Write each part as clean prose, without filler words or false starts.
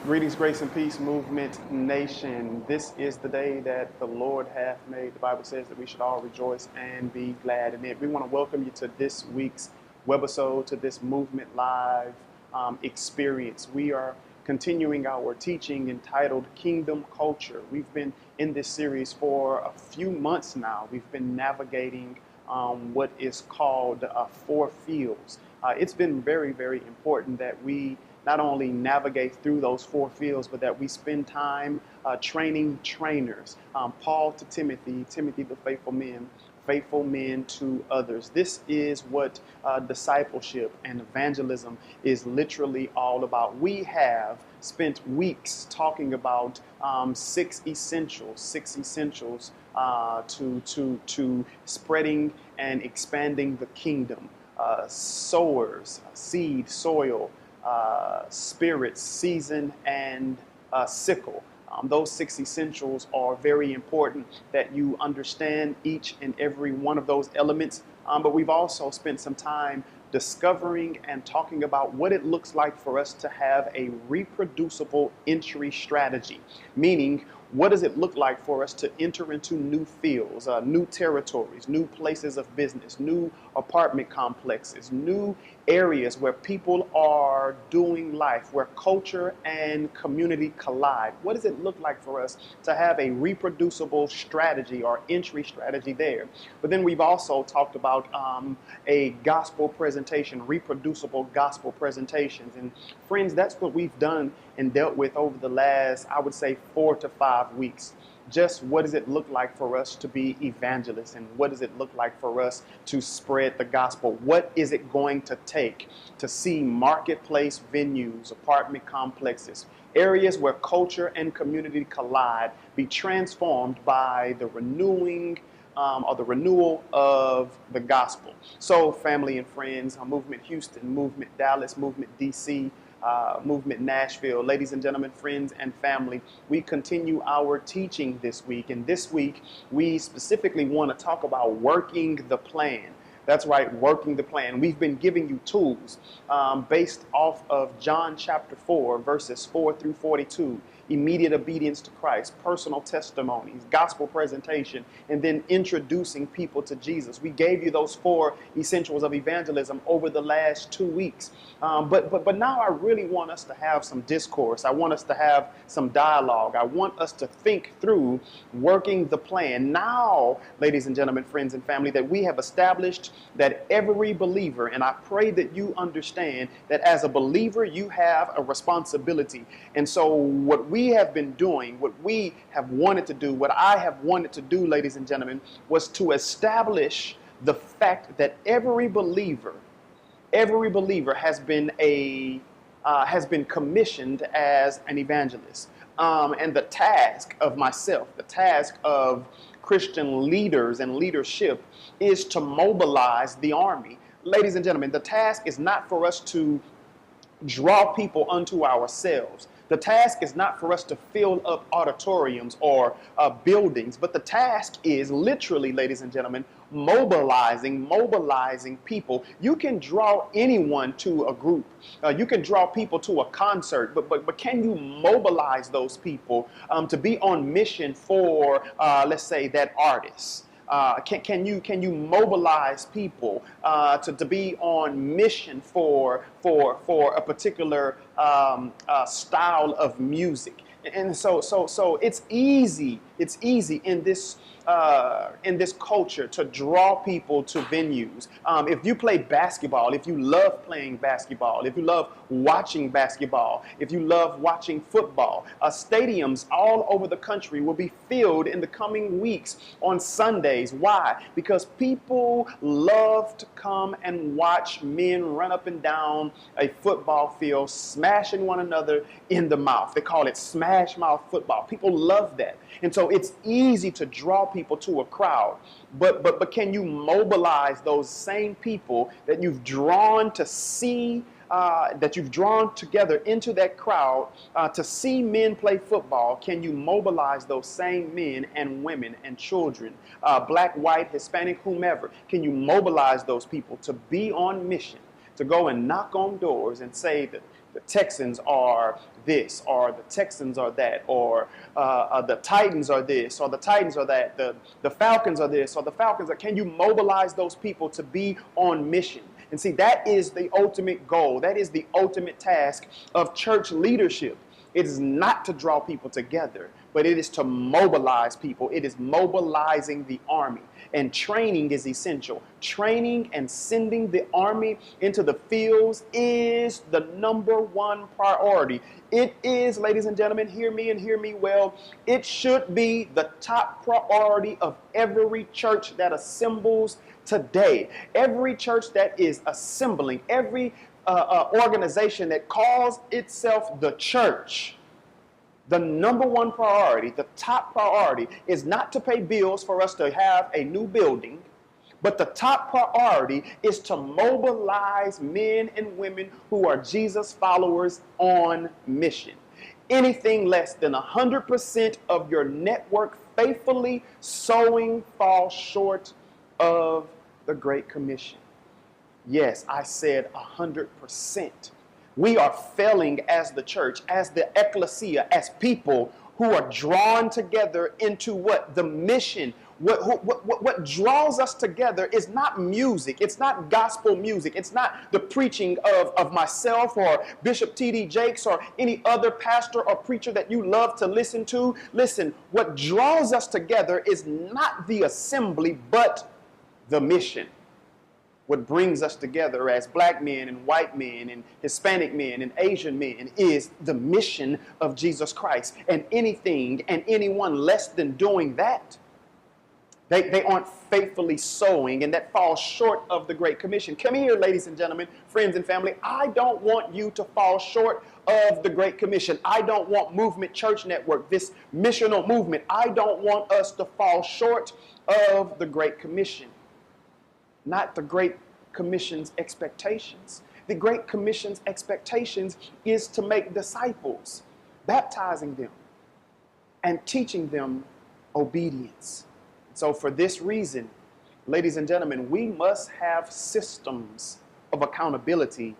Greetings, grace, and peace, movement nation. This is the day that the Lord hath made. The Bible says that we should all rejoice and be glad in it. We want to welcome you to this week's webisode, to this Movement Live experience. We are continuing our teaching entitled Kingdom Culture. We've been in this series for a few months now. We've been navigating what is called four fields. It's been very, very important that we not only navigate through those four fields, but that we spend time training trainers. Paul to Timothy, Timothy the faithful men to others. This is what discipleship and evangelism is literally all about. We have spent weeks talking about six essentials to spreading and expanding the kingdom. Sowers, seed, soil, spirit, season, and sickle. Those six essentials are very important that you understand each and every one of those elements. But we've also spent some time discovering and talking about what it looks like for us to have a reproducible entry strategy, meaning what does it look like for us to enter into new fields, new territories, new places of business, new apartment complexes, new areas where people are doing life, where culture and community collide? What does it look like for us to have a reproducible strategy or entry strategy there? But then we've also talked about a gospel presentation, reproducible gospel presentations. And friends, that's what we've done and dealt with over the last, I would say, 4 to 5 weeks. Just what does it look like for us to be evangelists, and what does it look like for us to spread the gospel? What is it going to take to see marketplace venues, apartment complexes, areas where culture and community collide, be transformed by the renewing or the renewal of the gospel? So family and friends, Movement Houston, Movement Dallas, Movement DC, Movement Nashville, ladies and gentlemen, friends and family, we continue our teaching this week. And this week, we specifically want to talk about working the plan. That's right, working the plan. We've been giving you tools based off of John chapter 4, verses 4 through 42. Immediate obedience to Christ, personal testimonies, gospel presentation, and then introducing people to Jesus. We gave you those 4 essentials of evangelism over the last 2 weeks. But now I really want us to have some discourse. I want us to have some dialogue. I want us to think through working the plan. Now, ladies and gentlemen, friends and family, that we have established that every believer, and I pray that you understand that as a believer, you have a responsibility. And so what we have been doing, what we have wanted to do, what I have wanted to do, ladies and gentlemen, was to establish the fact that every believer has been commissioned as an evangelist. And the task of myself, the task of Christian leaders and leadership is to mobilize the army. Ladies and gentlemen, the task is not for us to draw people unto ourselves. The task is not for us to fill up auditoriums or buildings, but the task is literally, ladies and gentlemen, mobilizing people. You can draw anyone to a group. You can draw people to a concert, but can you mobilize those people to be on mission for, let's say, that artist? Can you mobilize people to be on mission for a particular style of music? And so it's easy in this culture to draw people to venues. If you play basketball, if you love playing basketball, if you love watching basketball, if you love watching football, stadiums all over the country will be filled in the coming weeks on Sundays. Why? Because people love to come and watch men run up and down a football field, smashing one another in the mouth. They call it smash mouth football. People love that. And so it's easy to draw people to a crowd. But can you mobilize those same people that you've drawn to see, that you've drawn together into that crowd to see men play football? Can you mobilize those same men and women and children, black, white, Hispanic, whomever? Can you mobilize those people to be on mission, to go and knock on doors and say that the Texans are this, or the Texans are that, or the Titans are this, or the Titans are that, the Falcons are this, or the Falcons are. Can you mobilize those people to be on mission? And see, that is the ultimate goal. That is the ultimate task of church leadership. It is not to draw people together, but it is to mobilize people. It is mobilizing the army. And training is essential. Training and sending the army into the fields is the #1 priority. It is, ladies and gentlemen, hear me and hear me well, it should be the top priority of every church that assembles today. Every church that is assembling, every organization that calls itself the church, the #1 priority, the top priority, is not to pay bills for us to have a new building, but the top priority is to mobilize men and women who are Jesus followers on mission. Anything less than 100% of your network faithfully sowing falls short of the Great Commission. Yes, I said 100%. We are failing as the church, as the ecclesia, as people who are drawn together into what? The mission. What draws us together is not music. It's not gospel music. It's not the preaching of myself or Bishop T.D. Jakes or any other pastor or preacher that you love to listen to. Listen, what draws us together is not the assembly, but the mission. What brings us together as black men and white men and Hispanic men and Asian men is the mission of Jesus Christ. And anything and anyone less than doing that, they aren't faithfully sowing, and that falls short of the Great Commission. Come here, ladies and gentlemen, friends and family. I don't want you to fall short of the Great Commission. I don't want Movement Church Network, this missional movement. I don't want us to fall short of the Great Commission. Not the Great Commission's expectations. The Great Commission's expectations is to make disciples, baptizing them and teaching them obedience. So for this reason, ladies and gentlemen, we must have systems of accountability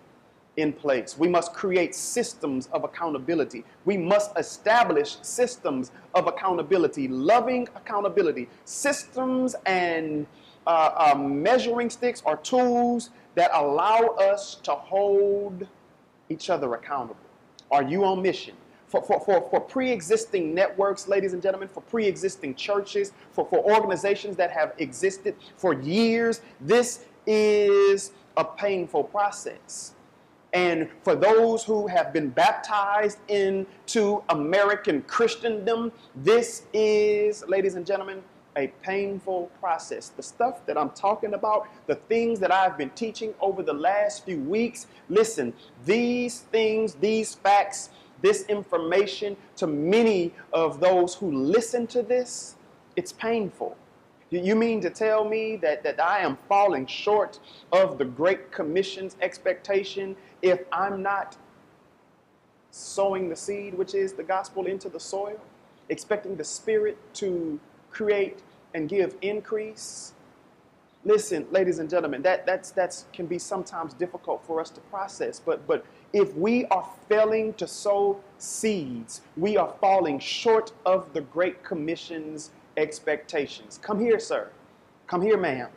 in place. We must create systems of accountability. We must establish systems of accountability, loving accountability, systems and measuring sticks or tools that allow us to hold each other accountable. Are you on mission? For pre-existing networks, ladies and gentlemen, for pre-existing churches, for organizations that have existed for years, this is a painful process. And for those who have been baptized into American Christendom, this is, ladies and gentlemen, a painful process. The stuff that I'm talking about, the things that I've been teaching over the last few weeks, listen, these things, these facts, this information, to many of those who listen to this, it's painful. You mean to tell me that I am falling short of the Great Commission's expectation if I'm not sowing the seed, which is the gospel, into the soil, expecting the Spirit to create and give increase? Listen, ladies and gentlemen, that can be sometimes difficult for us to process. But if we are failing to sow seeds, we are falling short of the Great Commission's expectations. Come here, sir. Come here, ma'am.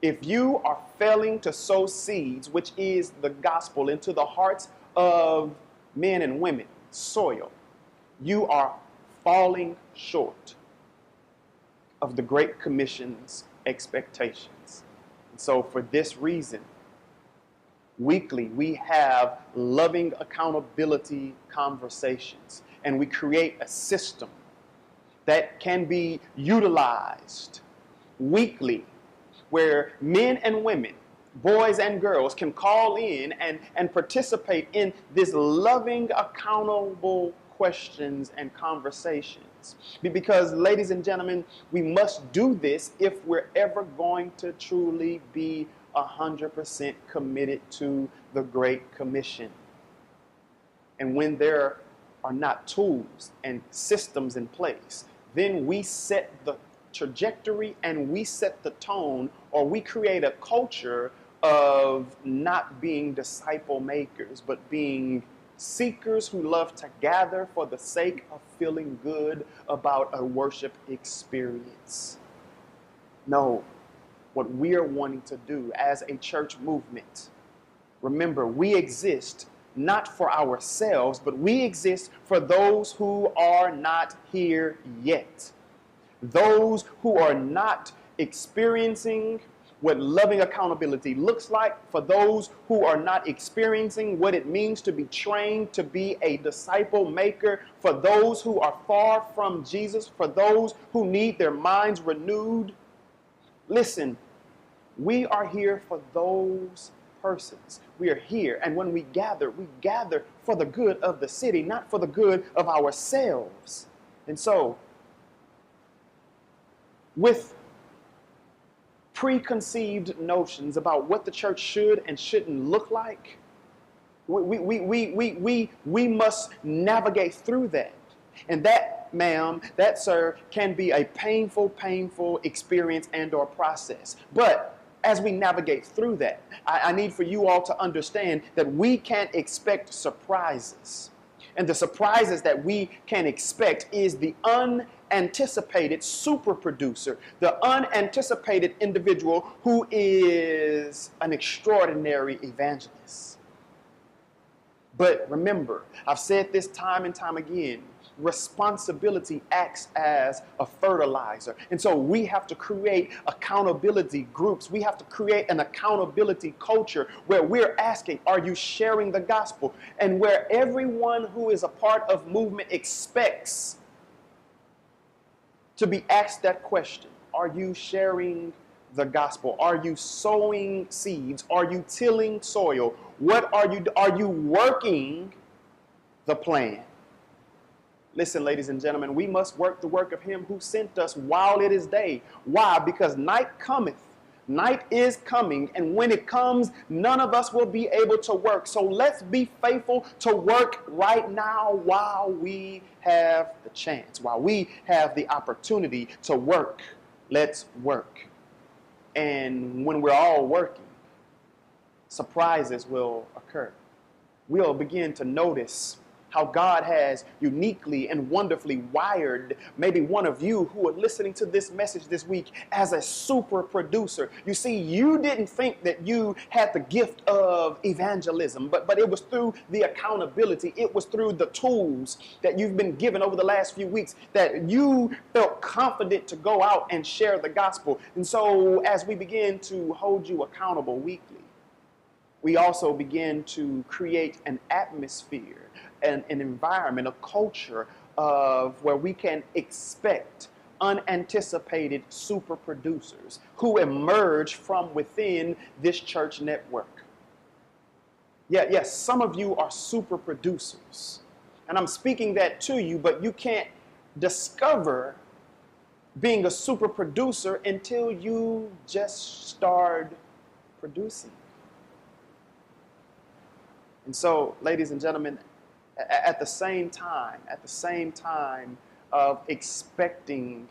If you are failing to sow seeds, which is the gospel, into the hearts of men and women, soil, you are falling short of the Great Commission's expectations. And so for this reason, weekly we have loving accountability conversations, and we create a system that can be utilized weekly where men and women, boys and girls, can call in and participate in this loving, accountable questions and conversations. Because, ladies and gentlemen, we must do this if we're ever going to truly be 100% committed to the Great Commission. And when there are not tools and systems in place, then we set the trajectory and we set the tone, or we create a culture of not being disciple makers, but being seekers who love to gather for the sake of feeling good about a worship experience. No, what we are wanting to do as a church movement, remember, we exist not for ourselves, but we exist for those who are not here yet. Those who are not experiencing what loving accountability looks like, for those who are not experiencing what it means to be trained to be a disciple maker, for those who are far from Jesus, for those who need their minds renewed. Listen, we are here for those persons. We are here, and when we gather for the good of the city, not for the good of ourselves. And so, with preconceived notions about what the church should and shouldn't look like, we must navigate through that. And that, ma'am, that, sir, can be a painful experience and or process. But as we navigate through that, I need for you all to understand that we can't expect surprises. And the surprises that we can expect is the unanticipated super producer, the unanticipated individual who is an extraordinary evangelist. But remember, I've said this time and time again, responsibility acts as a fertilizer. And so we have to create accountability groups. We have to create an accountability culture where we're asking, are you sharing the gospel? And where everyone who is a part of movement expects to be asked that question. Are you sharing the gospel? Are you sowing seeds? Are you tilling soil? What are you working the plan? Listen, ladies and gentlemen, we must work the work of him who sent us while it is day. Why? Because night cometh. Night is coming, and when it comes, none of us will be able to work. So let's be faithful to work right now while we have the chance, while we have the opportunity to work. Let's work. And when we're all working, surprises will occur. We'll begin to notice how God has uniquely and wonderfully wired maybe one of you who are listening to this message this week as a super producer. You see, you didn't think that you had the gift of evangelism, but it was through the accountability. It was through the tools that you've been given over the last few weeks that you felt confident to go out and share the gospel. And so as we begin to hold you accountable weekly, we also begin to create an atmosphere, an environment, a culture of where we can expect unanticipated super producers who emerge from within this church network. Yes, some of you are super producers, and I'm speaking that to you, but you can't discover being a super producer until you just start producing. And so, ladies and gentlemen, at the same time of expecting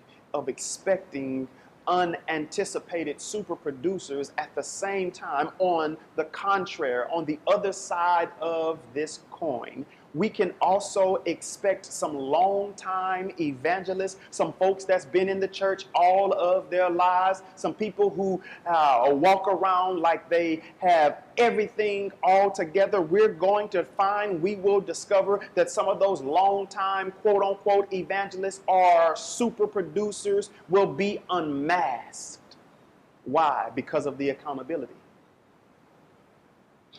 unanticipated super producers, at the same time, on the contrary, on the other side of this coin, we can also expect some long-time evangelists, some folks that's been in the church all of their lives, some people who walk around like they have everything all together. We're going to find, we will discover that some of those long-time quote-unquote evangelists or super producers will be unmasked. Why? Because of the accountability.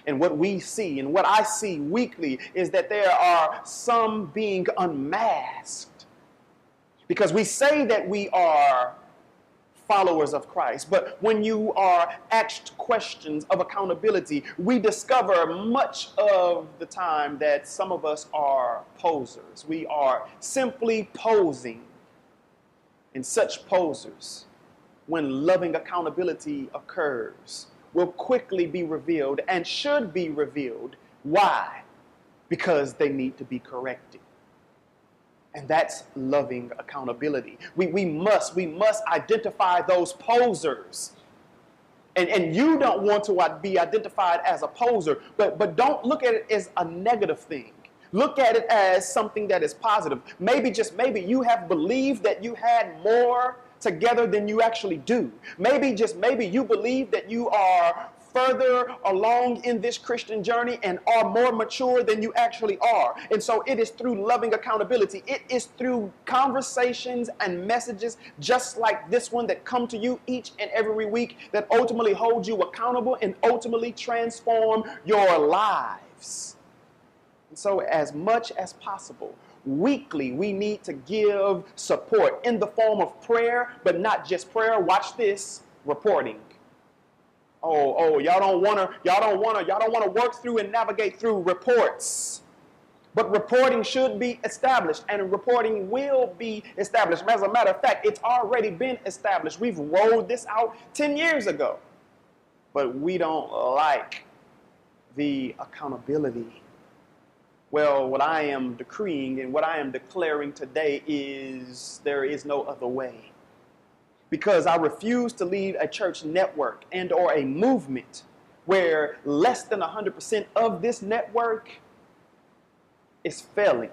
And what we see and what I see weekly is that there are some being unmasked because we say that we are followers of Christ. But when you are asked questions of accountability, we discover much of the time that some of us are posers. We are simply posing. And such posers, when loving accountability occurs, will quickly be revealed and should be revealed. Why? Because they need to be corrected. And that's loving accountability. We must identify those posers And you don't want to be identified as a poser, but don't look at it as a negative thing. Look at it as something that is positive. Maybe, just maybe, you have believed that you had more together than you actually do. Maybe, just maybe, you believe that you are further along in this Christian journey and are more mature than you actually are. And so it is through loving accountability. It is through conversations and messages just like this one that come to you each and every week that ultimately hold you accountable and ultimately transform your lives. And so as much as possible, weekly, we need to give support in the form of prayer, but not just prayer. Watch this, reporting. Y'all don't want to work through and navigate through reports. But reporting should be established, and reporting will be established. As a matter of fact, it's already been established. We've rolled this out 10 years ago. But we don't like the accountability. Well, what I am decreeing and what I am declaring today is there is no other way. Because I refuse to lead a church network and or a movement where less than 100% of this network is failing,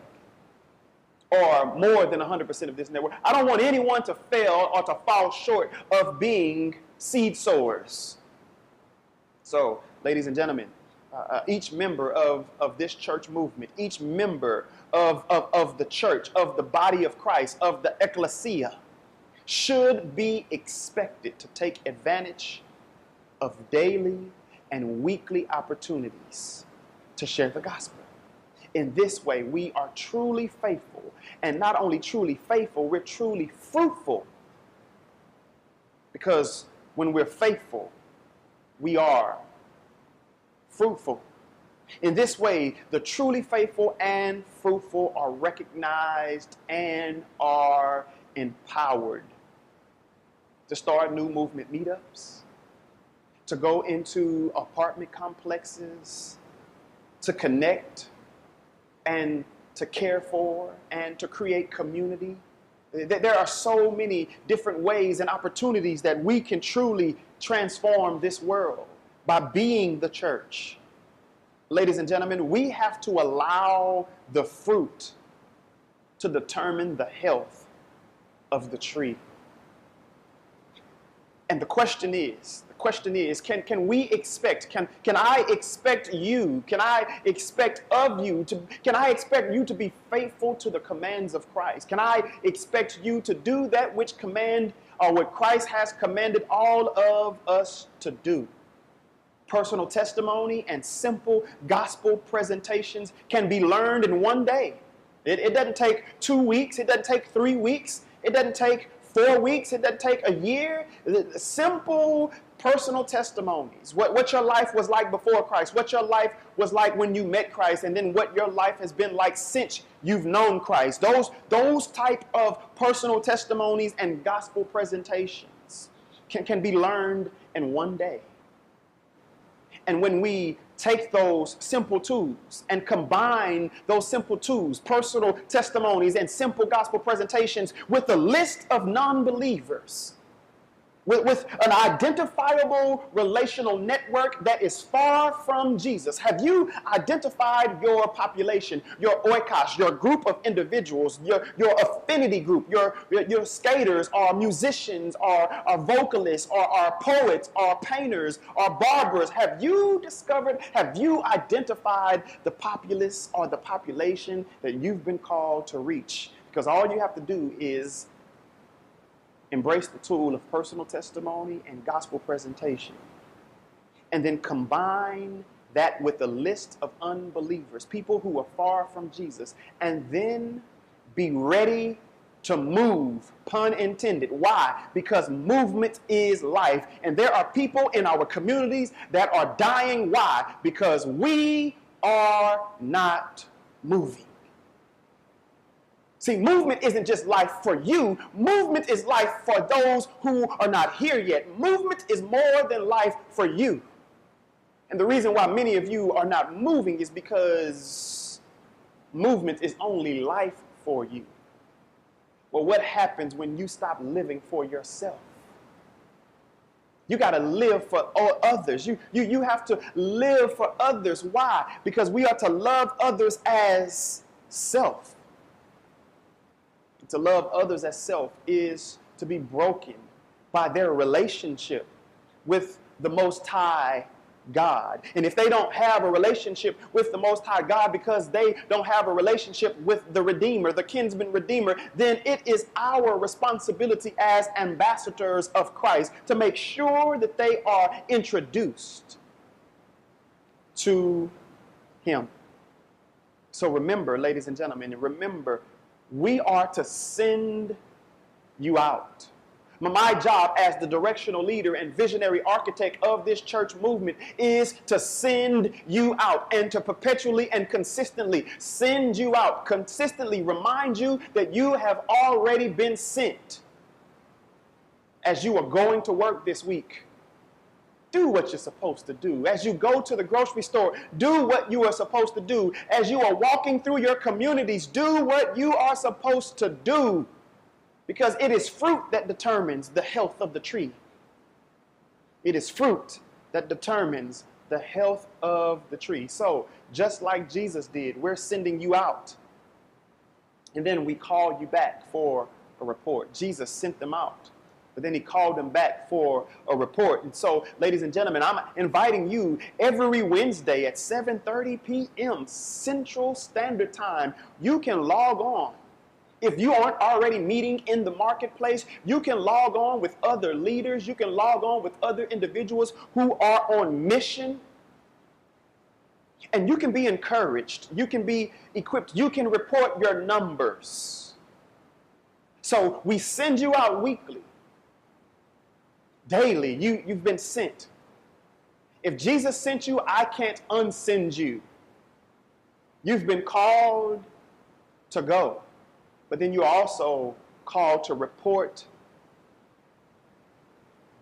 or more than 100% of this network. I don't want anyone to fail or to fall short of being seed sowers. So, ladies and gentlemen, each member of this church movement, each member of the church, of the body of Christ, of the ecclesia, should be expected to take advantage of daily and weekly opportunities to share the gospel. In this way, we are truly faithful. And not only truly faithful, we're truly fruitful. Because when we're faithful, we are fruitful. In this way, the truly faithful and fruitful are recognized and are empowered to start new movement meetups, to go into apartment complexes, to connect and to care for and to create community. There are so many different ways and opportunities that we can truly transform this world by being the church. Ladies and gentlemen, we have to allow the fruit to determine the health of the tree. And the question is, can we expect, can I expect you, can I expect of you can I expect you to be faithful to the commands of Christ? Can I expect you to do that which what Christ has commanded all of us to do? Personal testimony and simple gospel presentations can be learned in one day. It doesn't take 2 weeks. It doesn't take 3 weeks. It doesn't take 4 weeks. It doesn't take a year. Simple personal testimonies. What your life was like before Christ. What your life was like when you met Christ. And then what your life has been like since you've known Christ. Those type of personal testimonies and gospel presentations can be learned in one day. And when we take those simple tools and combine those simple tools, personal testimonies and simple gospel presentations, with a list of non-believers, with an identifiable relational network that is far from Jesus. Have you identified your population, your oikos, your group of individuals, your affinity group, your skaters, or musicians, or vocalists, or poets, or painters, or barbers? Have you identified the populace or the population that you've been called to reach? Because all you have to do is embrace the tool of personal testimony and gospel presentation, and then combine that with a list of unbelievers, people who are far from Jesus, and then be ready to move, pun intended. Why? Because movement is life, and there are people in our communities that are dying. Why? Because we are not moving. See, movement isn't just life for you. Movement is life for those who are not here yet. Movement is more than life for you. And the reason why many of you are not moving is because movement is only life for you. Well, what happens when you stop living for yourself? You got to live for others. You have to live for others. Why? Because we are to love others as self. To love others as self is to be broken by their relationship with the Most High God. And if they don't have a relationship with the Most High God because they don't have a relationship with the Redeemer, the kinsman Redeemer, then it is our responsibility as ambassadors of Christ to make sure that they are introduced to Him. So remember, ladies and gentlemen, remember, we are to send you out. My job as the directional leader and visionary architect of this church movement is to send you out and to perpetually and consistently send you out, consistently remind you that you have already been sent. As you are going to work this week, do what you're supposed to do. As you go to the grocery store, do what you are supposed to do. As you are walking through your communities, do what you are supposed to do. Because it is fruit that determines the health of the tree. It is fruit that determines the health of the tree. So, just like Jesus did, we're sending you out. And then we call you back for a report. Jesus sent them out, but then he called them back for a report. And so, ladies and gentlemen, I'm inviting you every Wednesday at 7:30 p.m. Central Standard Time. You can log on. If you aren't already meeting in the marketplace, you can log on with other leaders. You can log on with other individuals who are on mission. And you can be encouraged. You can be equipped. You can report your numbers. So we send you out weekly, daily. You've been sent. If Jesus sent you, I can't unsend you. You've been called to go. But then you're also called to report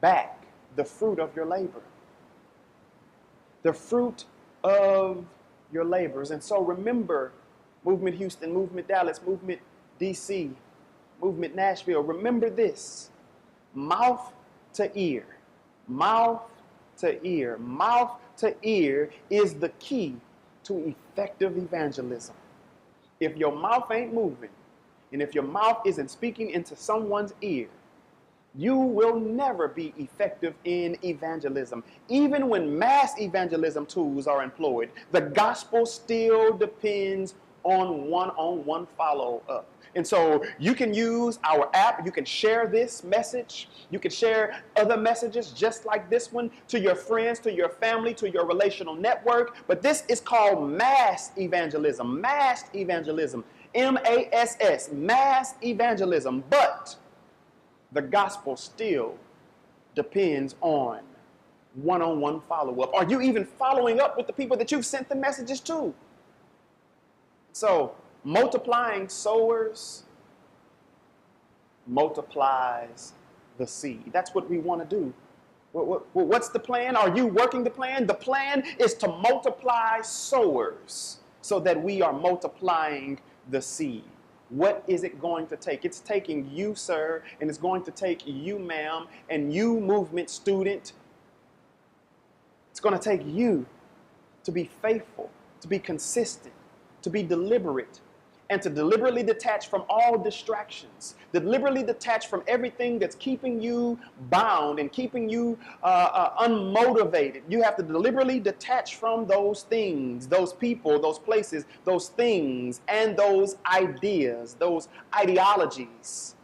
back the fruit of your labor. The fruit of your labors. And so remember, Movement Houston, Movement Dallas, Movement DC, Movement Nashville, remember this: mouth to ear. Mouth to ear. Mouth to ear is the key to effective evangelism. If your mouth ain't moving, and if your mouth isn't speaking into someone's ear, you will never be effective in evangelism. Even when mass evangelism tools are employed, the gospel still depends on one-on-one follow-up. And so you can use our app. You can share this message. You can share other messages just like this one to your friends, to your family, to your relational network. But this is called mass evangelism. Mass evangelism. M-A-S-S. Mass evangelism. But the gospel still depends on one-on-one follow-up. Are you even following up with the people that you've sent the messages to? So, multiplying sowers multiplies the seed. That's what we want to do. What's the plan? Are you working the plan? The plan is to multiply sowers so that we are multiplying the seed. What is it going to take? It's taking you, sir, and it's going to take you, ma'am, and you, movement student. It's going to take you to be faithful, to be consistent, to be deliberate, and to deliberately detach from all distractions, deliberately detach from everything that's keeping you bound and keeping you unmotivated. You have to deliberately detach from those things, those people, those places, those things, and those ideas, those ideologies.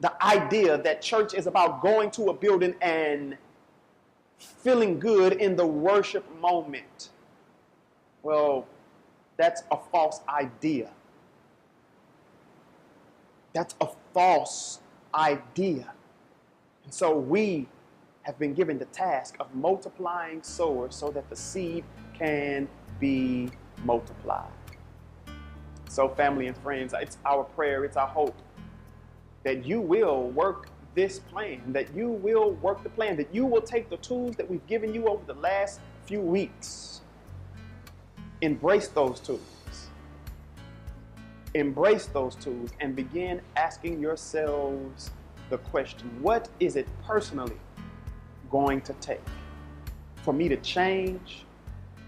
The idea that church is about going to a building and feeling good in the worship moment. Well, that's a false idea. That's a false idea. And so we have been given the task of multiplying sowers so that the seed can be multiplied. So family and friends, it's our prayer, it's our hope that you will work this plan, that you will work the plan, that you will take the tools that we've given you over the last few weeks. Embrace those tools. Embrace those tools and begin asking yourselves the question, what is it personally going to take for me to change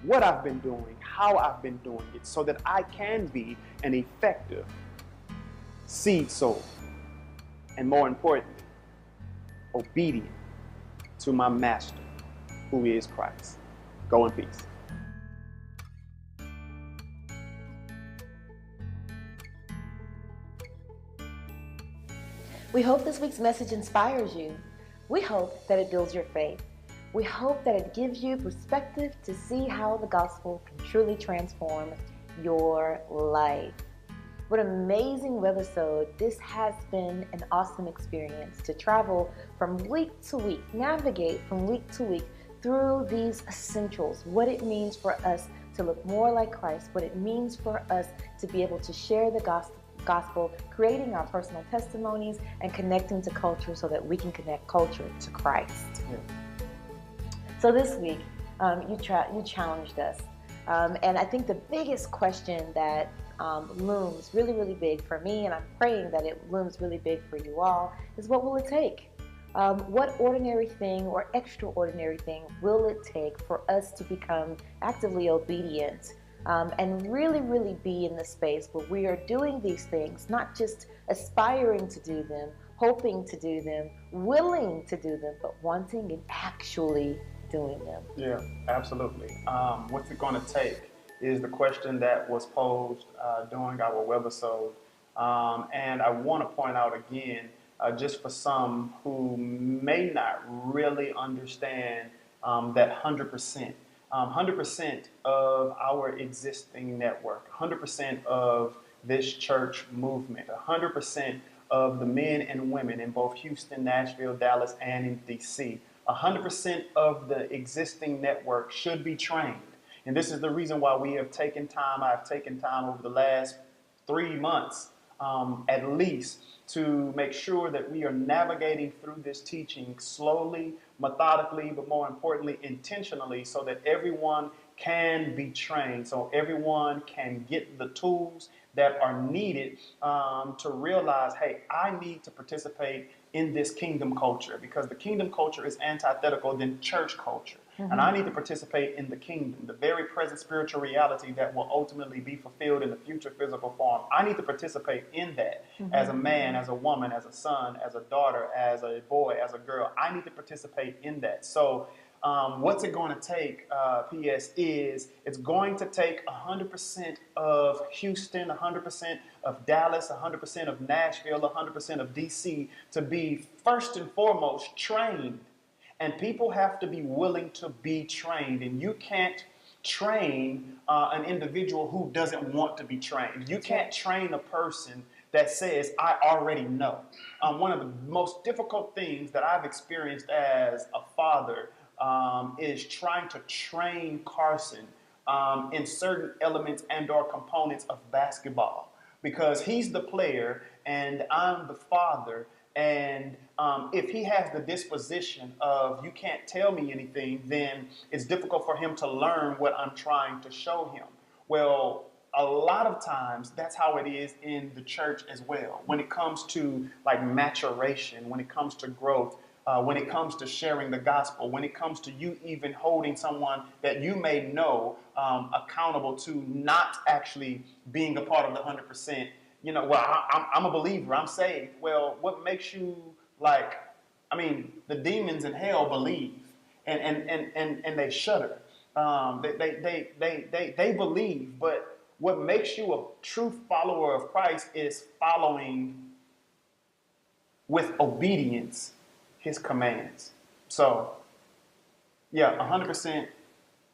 what I've been doing, how I've been doing it, so that I can be an effective seed sower, and more importantly, obedient to my master, who is Christ. Go in peace. We hope this week's message inspires you. We hope that it builds your faith. We hope that it gives you perspective to see how the gospel can truly transform your life. What an amazing webisode. This has been an awesome experience to travel from week to week, navigate from week to week through these essentials, what it means for us to look more like Christ, what it means for us to be able to share the gospel, creating our personal testimonies and connecting to culture so that we can connect culture to Christ. Yeah. So this week, you challenged us. And I think the biggest question that looms really, really big for me, and I'm praying that it looms really big for you all, is what will it take? What ordinary thing or extraordinary thing will it take for us to become actively obedient and really, really be in the space where we are doing these things, not just aspiring to do them, hoping to do them, willing to do them, but wanting and actually doing them? Yeah, absolutely. What's it going to take is the question that was posed during our webisode. And I want to point out again, just for some who may not really understand that 100%. 100% of our existing network, 100% of this church movement, 100% of the men and women in both Houston, Nashville, Dallas, and in DC, 100% of the existing network should be trained. And this is the reason why I've taken time over the last 3 months at least to make sure that we are navigating through this teaching slowly, methodically, but more importantly, intentionally, so that everyone can be trained, so everyone can get the tools that are needed to realize, hey, I need to participate in this kingdom culture, because the kingdom culture is antithetical than church culture. Mm-hmm. And I need to participate in the kingdom, the very present spiritual reality that will ultimately be fulfilled in the future physical form. I need to participate in that. Mm-hmm. As a man, as a woman, as a son, as a daughter, as a boy, as a girl. I need to participate in that. So what's it going to take, P.S., is it's going to take 100% of Houston, 100% of Dallas, 100% of Nashville, 100% of D.C. to be first and foremost trained. And people have to be willing to be trained. And you can't train an individual who doesn't want to be trained. You can't train a person that says, I already know. One of the most difficult things that I've experienced as a father is trying to train Carson in certain elements and or components of basketball, because he's the player and I'm the father. And if he has the disposition of you can't tell me anything, then it's difficult for him to learn what I'm trying to show him. Well, a lot of times that's how it is in the church as well. When it comes to like maturation, when it comes to growth, when it comes to sharing the gospel, when it comes to you even holding someone that you may know accountable to not actually being a part of the 100%. You know, well, I'm a believer, I'm saved. Well, what makes you the demons in hell believe and they shudder. They believe, but what makes you a true follower of Christ is following with obedience his commands. So, yeah, 100%.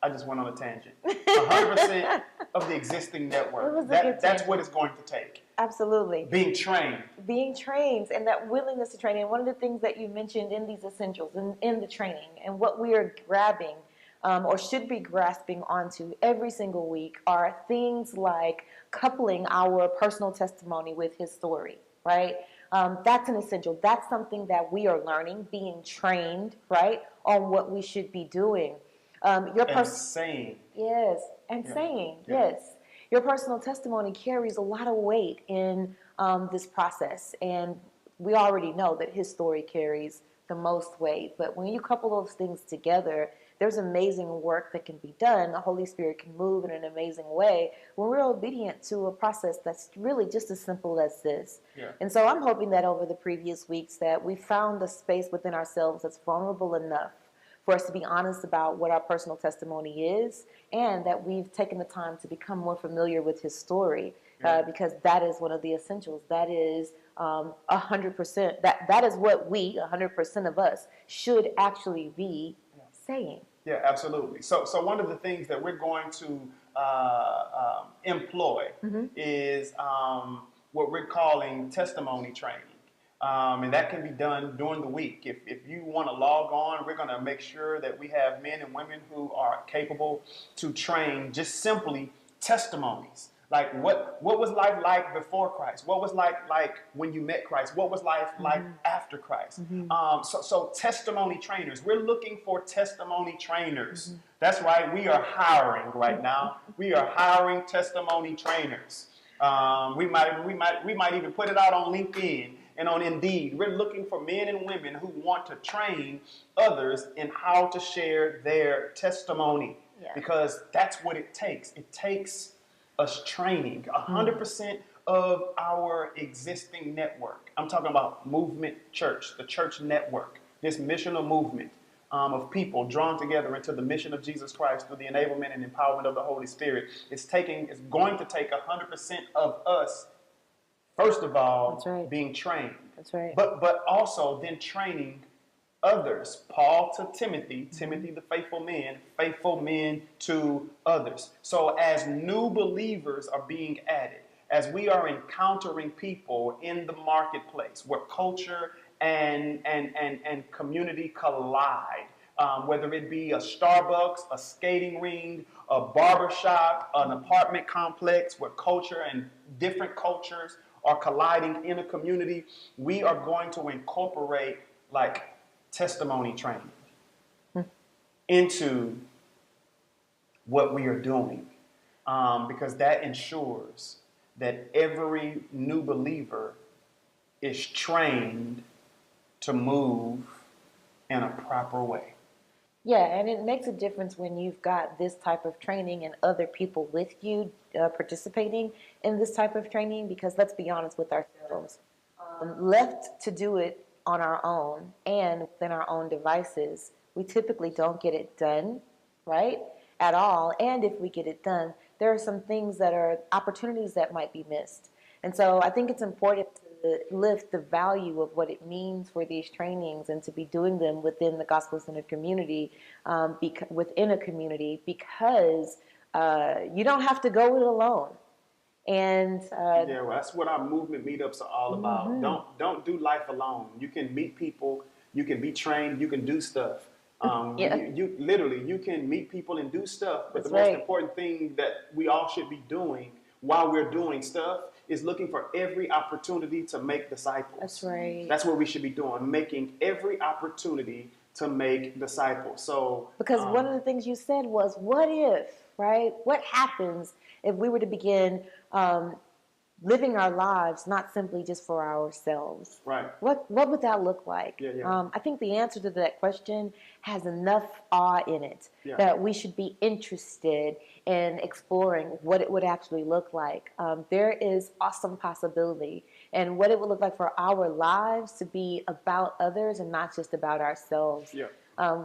I just went on a tangent. 100% of the existing network. That's what it's going to take. Absolutely. Being trained. Being trained, and that willingness to train. And one of the things that you mentioned in these essentials, in the training, and what we are grabbing or should be grasping onto every single week are things like coupling our personal testimony with his story, right? That's an essential. That's something that we are learning, being trained, right, on what we should be doing. Saying. Yes, and yeah. Saying, yeah. Yes. Your personal testimony carries a lot of weight in this process, and we already know that his story carries the most weight. But when you couple those things together, there's amazing work that can be done. The Holy Spirit can move in an amazing way when we're obedient to a process that's really just as simple as this. Yeah. And so I'm hoping that over the previous weeks that we found a space within ourselves that's vulnerable enough for us to be honest about what our personal testimony is, and that we've taken the time to become more familiar with his story, because that is one of the essentials. That is 100%. That is what we, 100% of us, should actually be saying. Yeah, absolutely. So one of the things that we're going to employ is what we're calling testimony training. And that can be done during the week. If you want to log on, we're going to make sure that we have men and women who are capable to train just simply testimonies. Like what was life like before Christ? What was life like when you met Christ? What was life like after Christ? So testimony trainers. We're looking for testimony trainers. That's right. We are hiring right now. We are hiring testimony trainers. We might even put it out on LinkedIn and on Indeed. We're looking for men and women who want to train others in how to share their testimony, because that's what it takes. It takes us training 100% of our existing network. I'm talking about Movement Church, the church network, this missional movement of people drawn together into the mission of Jesus Christ through the enablement and empowerment of the Holy Spirit. It's going to take 100% of us, first of all, being trained. That's right. But also then training others. Paul to Timothy, Timothy the faithful men to others. So as new believers are being added, as we are encountering people in the marketplace where culture and community collide, whether it be a Starbucks, a skating ring, a barbershop, an apartment complex where culture and different cultures are colliding in a community, we are going to incorporate like testimony training into what we are doing, because that ensures that every new believer is trained to move in a proper way. Yeah, and it makes a difference when you've got this type of training and other people with you participating in this type of training, because let's be honest with ourselves. Left to do it on our own and within our own devices, we typically don't get it done, right, at all. And if we get it done, there are some things that are opportunities that might be missed. And so I think it's important to lift the value of what it means for these trainings and to be doing them within the Gospel Center community, within a community, because you don't have to go it alone. And well, that's what our movement meetups are all about. Don't do life alone. You can meet people, you can be trained, you can do stuff. You literally, you can meet people and do stuff, but the most important thing that we all should be doing while we're doing stuff is looking for every opportunity to make disciples. That's right. That's what we should be doing, making every opportunity to make disciples. So because one of the things you said was, what if, right? What happens if we were to begin living our lives not simply just for ourselves? Right. What would that look like? Yeah. I think the answer to that question has enough awe in it that we should be interested in exploring what it would actually look like. There is awesome possibility and what it would look like for our lives to be about others and not just about ourselves. Yeah.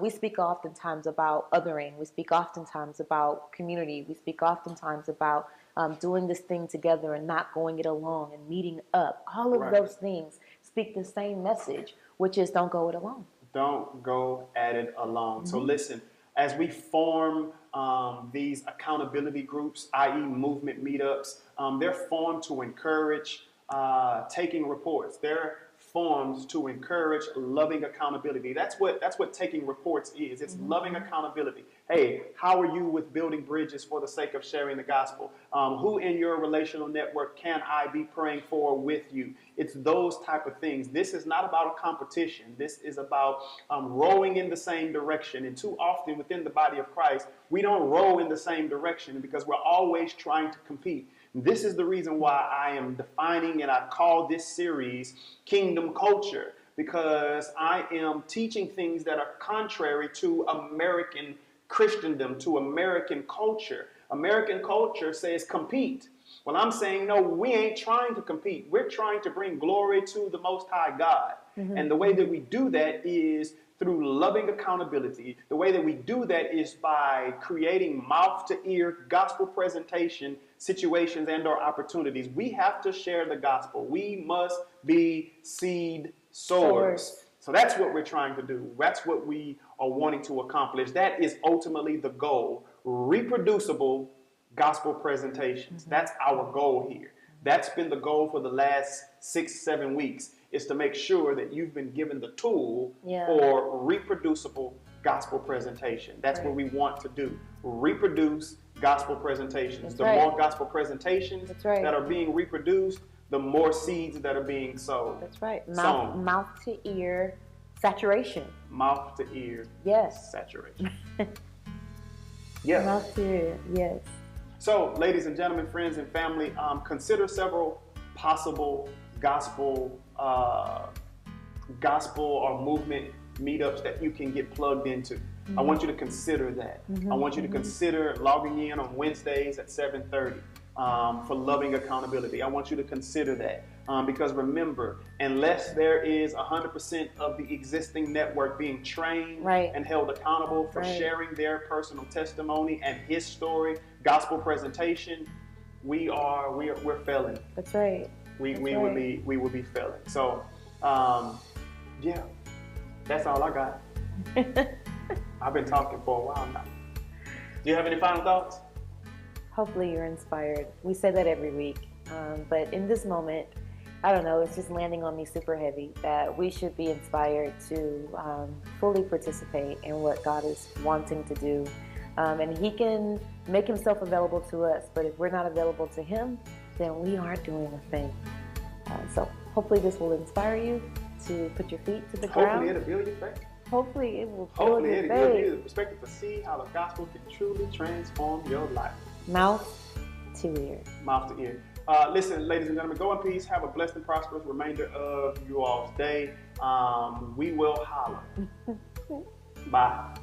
We speak oftentimes about othering. We speak oftentimes about community. We speak oftentimes about doing this thing together and not going it alone and meeting up. All of those things speak the same message, which is don't go it alone. Don't go at it alone. So listen, as we form these accountability groups, i.e. movement meetups, they're formed to encourage taking reports. They're formed to encourage loving accountability. That's what taking reports is. It's loving accountability. Hey, how are you with building bridges for the sake of sharing the gospel? Who in your relational network can I be praying for with you? It's those type of things. This is not about a competition. This is about rowing in the same direction. And too often within the body of Christ, we don't row in the same direction because we're always trying to compete. This is the reason why I am defining and I call this series Kingdom Culture, because I am teaching things that are contrary to American Christendom, to American culture. American culture says compete. Well, I'm saying, no, we ain't trying to compete. We're trying to bring glory to the Most High God. And the way that we do that is through loving accountability. The way that we do that is by creating mouth-to-ear gospel presentation situations and or opportunities. We have to share the gospel. We must be seed sowers. So that's what we're trying to do. That's what we are wanting to accomplish. That is ultimately the goal. Reproducible gospel presentations. That's our goal here. That's been the goal for the last 6-7 weeks, is to make sure that you've been given the tool for reproducible gospel presentation. That's what we want to do. Reproduce gospel presentations. The more gospel presentations that are being reproduced, the more seeds that are being sowed. That's right. Mouth to ear saturation. Mouth to ear saturation. Yes. Mouth to ear, yes. So, ladies and gentlemen, friends and family, consider several possible gospel or movement meetups that you can get plugged into. I want you to consider that. I want you to consider logging in on Wednesdays at 7:30 for loving accountability. I want you to consider that because remember, unless there is 100% of the existing network being trained and held accountable for sharing their personal testimony and his story, gospel presentation, we're failing. That's right. We will be failing. So, yeah, that's all I got. I've been talking for a while now. Do you have any final thoughts? Hopefully you're inspired. We say that every week, but in this moment, I don't know, it's just landing on me super heavy that we should be inspired to fully participate in what God is wanting to do. And He can make Himself available to us, but if we're not available to Him, then we aren't doing a thing. So hopefully this will inspire you to put your feet to the ground. Hopefully it'll build your faith. Hopefully it will build Hopefully your it'll faith. give you the perspective to see how the gospel can truly transform your life. Mouth to ear. Mouth to ear. Listen, ladies and gentlemen, go in peace. Have a blessed and prosperous remainder of you all's day. We will holler. Bye.